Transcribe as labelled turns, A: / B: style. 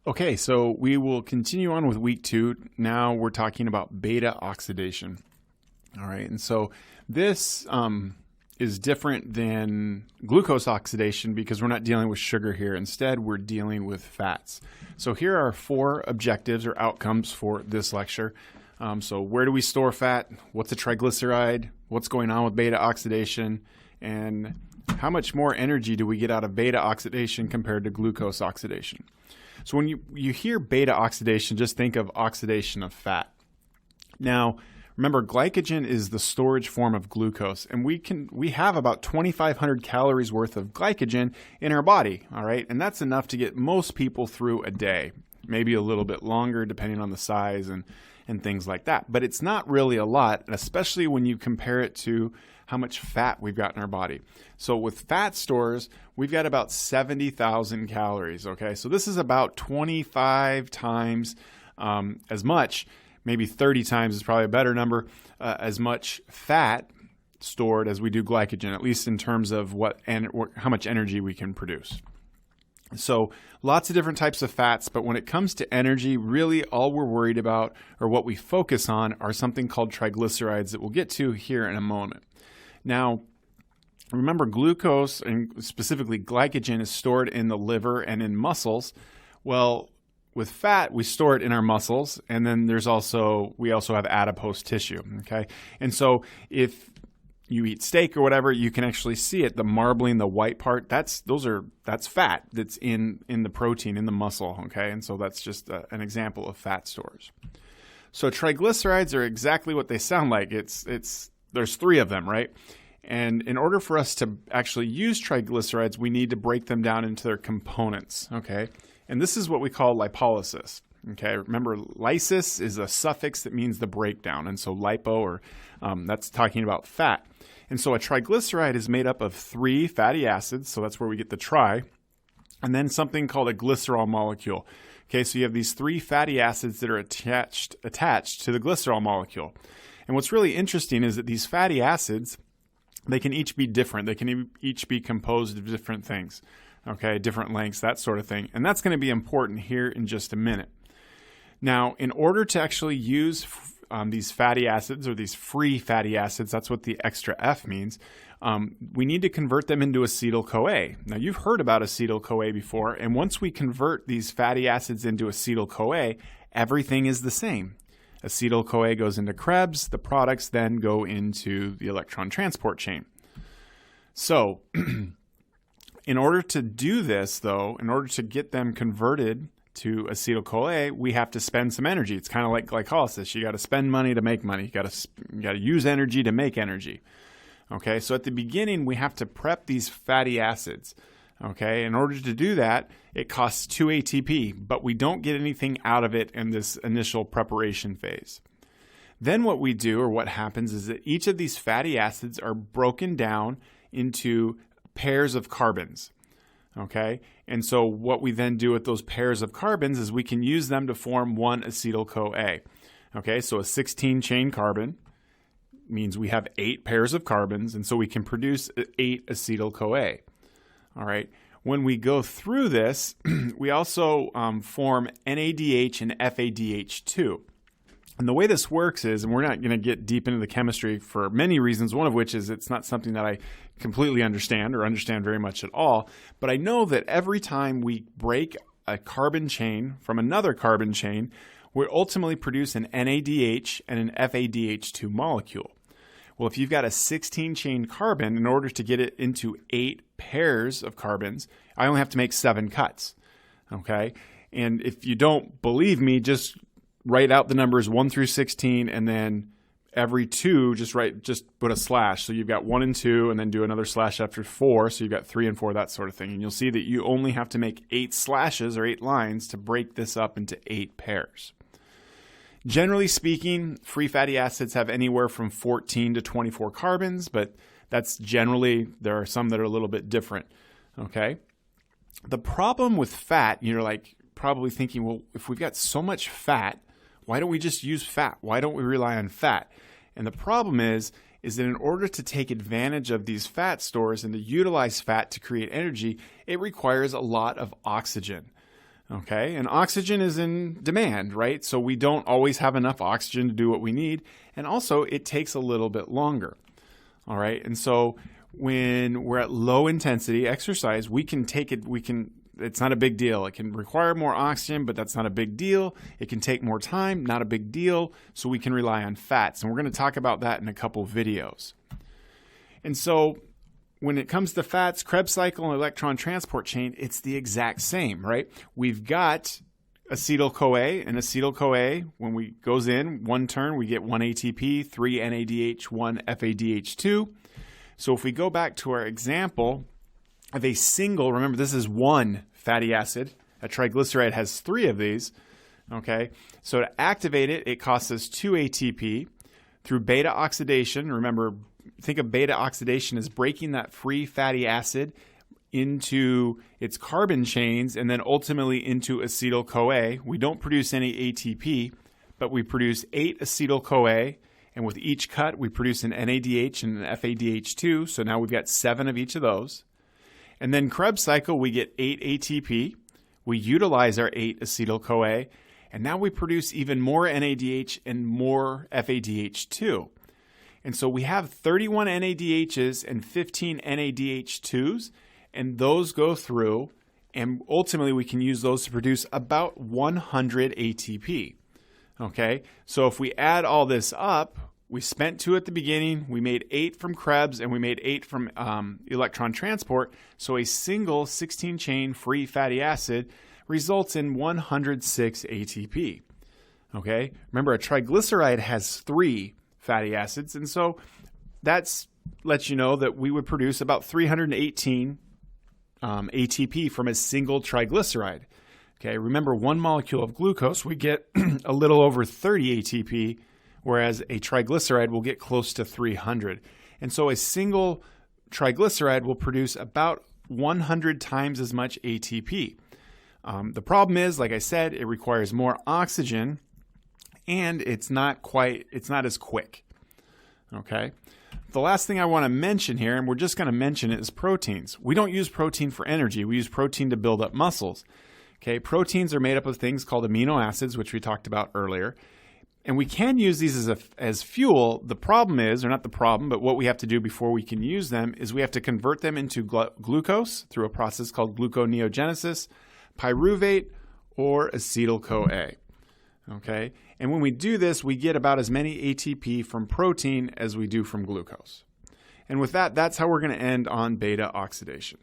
A: Okay, so we will continue on with week 2. Now we're talking about beta-oxidation. All right, and so this is different than glucose oxidation because we're not dealing with sugar here. Instead, we're dealing with fats. So here are 4 objectives or outcomes for this lecture. So where do we store fat? What's a triglyceride? What's going on with beta-oxidation? And how much more energy do we get out of beta-oxidation compared to glucose oxidation? So when you hear beta-oxidation, just think of oxidation of fat. Now, remember, glycogen is the storage form of glucose, and we have about 2,500 calories worth of glycogen in our body, all right? And that's enough to get most people through a day, maybe a little bit longer depending on the size and things like that. But it's not really a lot, especially when you compare it to how much fat we've got in our body. So with fat stores, we've got about 70,000 calories, okay? So this is about 25 times as much, maybe 30 times is probably a better number, as much fat stored as we do glycogen, at least in terms of how much energy we can produce. So lots of different types of fats, but when it comes to energy, really all we're worried about or what we focus on are something called triglycerides that we'll get to here in a moment. Now, remember, glucose and specifically glycogen is stored in the liver and in muscles. Well, with fat, we store it in our muscles, and then we also have adipose tissue, okay? And so if you eat steak or whatever, you can actually see it, the marbling, the white part, that's fat that's in the protein, in the muscle, okay? And so that's just an example of fat stores. So triglycerides are exactly what they sound like. There's 3 of them, right? And in order for us to actually use triglycerides, we need to break them down into their components, okay? And this is what we call lipolysis, okay? Remember, lysis is a suffix that means the breakdown, and so lipo, that's talking about fat. And so a triglyceride is made up of 3 fatty acids, so that's where we get the tri, and then something called a glycerol molecule. Okay, so you have these 3 fatty acids that are attached to the glycerol molecule. And what's really interesting is that these fatty acids, they can each be different. They can each be composed of different things, okay, different lengths, that sort of thing. And that's going to be important here in just a minute. Now, in order to actually use these fatty acids or these free fatty acids, that's what the extra F means, we need to convert them into acetyl-CoA. Now, you've heard about acetyl-CoA before, and once we convert these fatty acids into acetyl-CoA, everything is the same. Acetyl-CoA goes into Krebs. The products then go into the electron transport chain. So in order to do this, though, in order to get them converted to acetyl-CoA, we have to spend some energy. It's kind of like glycolysis. You got to spend money to make money. You got to use energy to make energy. Okay, so at the beginning, we have to prep these fatty acids. Okay, in order to do that, it costs 2 ATP, but we don't get anything out of it in this initial preparation phase. Then what we do, or what happens, is that each of these fatty acids are broken down into pairs of carbons. Okay, and so what we then do with those pairs of carbons is we can use them to form one acetyl-CoA. Okay, so a 16-chain carbon means we have 8 pairs of carbons, and so we can produce 8 acetyl-CoA. All right. When we go through this, we also form NADH and FADH2. And the way this works is, and we're not going to get deep into the chemistry for many reasons, one of which is it's not something that I completely understand or understand very much at all, but I know that every time we break a carbon chain from another carbon chain, we ultimately produce an NADH and an FADH2 molecule. Well, if you've got a 16-chain carbon, in order to get it into 8 pairs of carbons, I only have to make 7 cuts, okay? And if you don't believe me, just write out the numbers 1 through 16, and then every 2, just put a slash. So you've got 1 and 2, and then do another slash after 4, so you've got 3 and 4, that sort of thing. And you'll see that you only have to make 8 slashes or 8 lines to break this up into 8 pairs. Generally speaking, free fatty acids have anywhere from 14 to 24 carbons, but that's generally, there are some that are a little bit different, okay? The problem with fat, you're like probably thinking, well, if we've got so much fat, why don't we just use fat? Why don't we rely on fat? And the problem is that in order to take advantage of these fat stores and to utilize fat to create energy, it requires a lot of oxygen. Okay, and oxygen is in demand, right? So we don't always have enough oxygen to do what we need. And also it takes a little bit longer. All right, and so when we're at low intensity exercise, we can take it, it's not a big deal. It can require more oxygen, but that's not a big deal. It can take more time, not a big deal. So we can rely on fats. And we're going to talk about that in a couple videos. And so when it comes to fats, Krebs cycle and electron transport chain, it's the exact same, right? We've got acetyl-CoA, and acetyl-CoA, when we goes in one turn, we get 1 ATP, 3 NADH, 1 FADH2. So if we go back to our example of a single, remember this is one fatty acid. A triglyceride has 3 of these, okay? So to activate it, it costs us 2 ATP. Through beta-oxidation, remember, think of beta-oxidation as breaking that free fatty acid into its carbon chains and then ultimately into acetyl-CoA. We don't produce any ATP, but we produce 8 acetyl-CoA, and with each cut, we produce an NADH and an FADH2, so now we've got 7 of each of those. And then Krebs cycle, we get 8 ATP. We utilize our 8 acetyl-CoA, and now we produce even more NADH and more FADH2. And so we have 31 NADHs and 15 NADH2s, and those go through, and ultimately we can use those to produce about 100 ATP. Okay, so if we add all this up, we spent 2 at the beginning, we made 8 from Krebs, and we made 8 from electron transport. So a single 16-chain free fatty acid results in 106 ATP. Okay, remember a triglyceride has 3 fatty acids, and so that lets you know that we would produce about 318 ATP from a single triglyceride. Okay, remember 1 molecule of glucose, we get a little over 30 ATP, whereas a triglyceride will get close to 300. And so a single triglyceride will produce about 100 times as much ATP. The problem is, like I said, it requires more oxygen, and it's not as quick. Okay. The last thing I want to mention here, and we're just going to mention it, is proteins. We don't use protein for energy. We use protein to build up muscles. Okay, proteins are made up of things called amino acids, which we talked about earlier. And we can use these as fuel. The problem is, or not the problem, but what we have to do before we can use them is we have to convert them into glucose through a process called gluconeogenesis, pyruvate, or acetyl-CoA. Okay, and when we do this, we get about as many ATP from protein as we do from glucose. And with that, that's how we're going to end on beta oxidation.